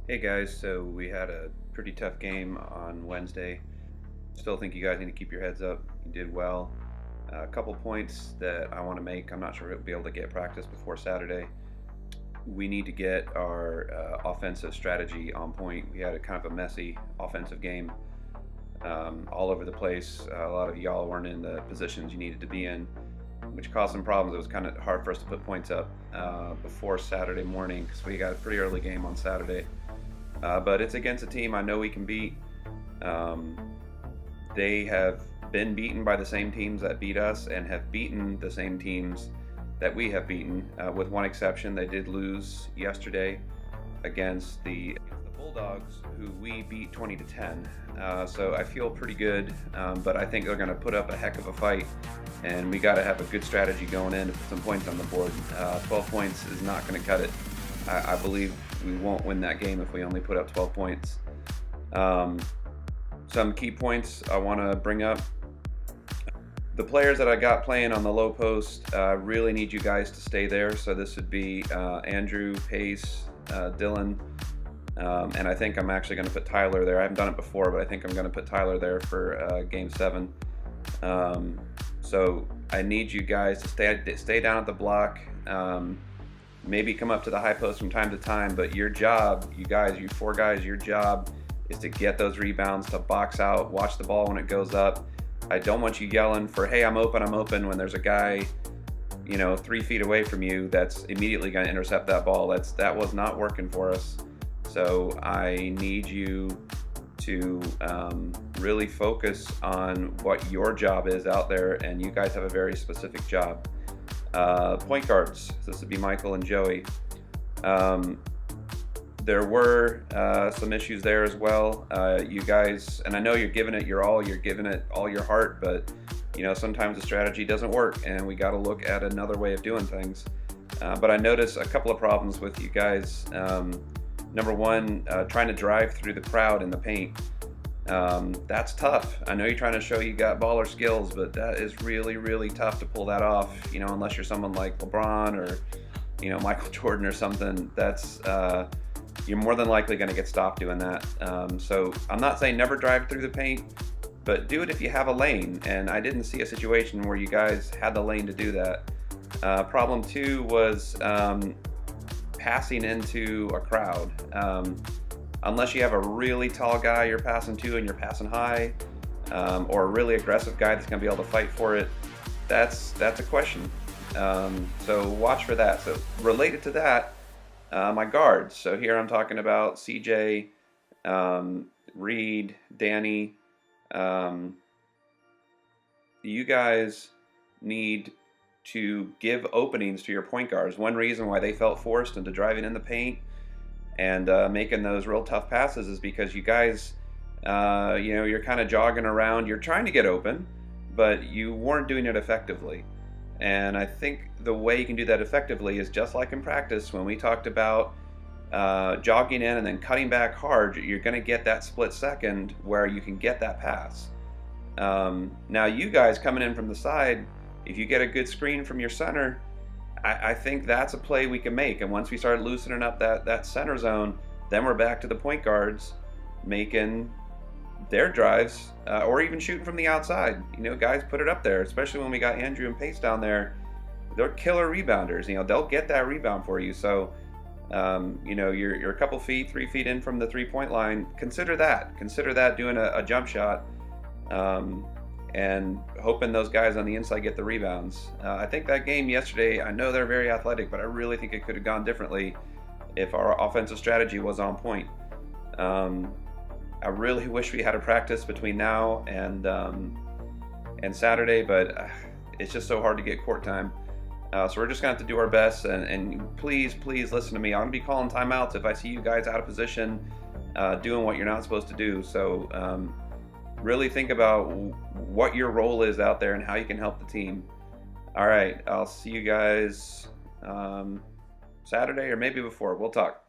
Hey guys, so we had a pretty tough game on Wednesday. Still think you guys need to keep your heads up. You did well. A couple points that I want to make. I'm not sure we'll be able to get practice before Saturday. We need to get our offensive strategy on point. We had a kind of a messy offensive game, all over the place. A lot of y'all weren't in the positions you needed to be in, which caused some problems. It was kind of hard for us to put points up before Saturday morning because we got a pretty early game on Saturday. But it's against a team I know we can beat. Um, they have been beaten by the same teams that beat us and have beaten the same teams that we have beaten, with one exception. They did lose yesterday against the Bulldogs, who we beat 20-10. So I feel pretty good, but I think they're going to put up a heck of a fight, and we got to have a good strategy going in to put some points on the board. 12 points is not going to cut it. I believe we won't win that game if we only put up 12 points. Some key points I want to bring up. The players that I got playing on the low post really need you guys to stay there. So this would be Andrew, Pace, Dylan, and I think I'm actually going to put Tyler there. I haven't done it before, but I think I'm going to put Tyler there for Game 7. So I need you guys to stay down at the block. Maybe come up to the high post from time to time, but your job, you guys, you four guys, your job is to get those rebounds, to box out, watch the ball when it goes up. I don't want you yelling for, hey, I'm open, when there's a guy, 3 feet away from you that's immediately going to intercept that ball. That was not working for us. So I need you to really focus on what your job is out there, and you guys have a very specific job. Point guards, this would be Michael and Joey. There were some issues there as well. You guys, and I know you're giving it you're giving it all your heart, but sometimes the strategy doesn't work, and we got to look at another way of doing things. But I noticed a couple of problems with you guys. Number one, trying to drive through the crowd in the paint. That's tough. I know you're trying to show you got baller skills, but that is really, really tough to pull that off, unless you're someone like LeBron or, Michael Jordan or something. That's, you're more than likely going to get stopped doing that. So I'm not saying never drive through the paint, but do it if you have a lane. And I didn't see a situation where you guys had the lane to do that. Problem two was passing into a crowd. Unless you have a really tall guy you're passing to and you're passing high, or a really aggressive guy that's going to be able to fight for it, that's a question. So watch for that. So related to that, my guards. So here I'm talking about CJ, Reed, Danny. You guys need to give openings to your point guards. One reason why they felt forced into driving in the paint and making those real tough passes is because you guys, you're kind of jogging around. You're trying to get open, but you weren't doing it effectively. And I think the way you can do that effectively is just like in practice when we talked about jogging in and then cutting back hard. You're going to get that split second where you can get that pass. Now you guys coming in from the side, if you get a good screen from your center, I think that's a play we can make. And once we start loosening up that center zone, then we're back to the point guards making their drives, or even shooting from the outside. Guys put it up there, especially when we got Andrew and Pace down there. They're killer rebounders. They'll get that rebound for you. So, you're a couple feet, 3 feet in from the 3-point line. Consider that doing a jump shot, and hoping those guys on the inside get the rebounds. I think that game yesterday, I know they're very athletic, but I really think it could have gone differently if our offensive strategy was on point. I really wish we had a practice between now and Saturday, but it's just so hard to get court time. So we're just going to have to do our best, and please listen to me. I'm going to be calling timeouts if I see you guys out of position, doing what you're not supposed to do. So really think about what your role is out there and how you can help the team. All right, I'll see you guys Saturday or maybe before. We'll talk.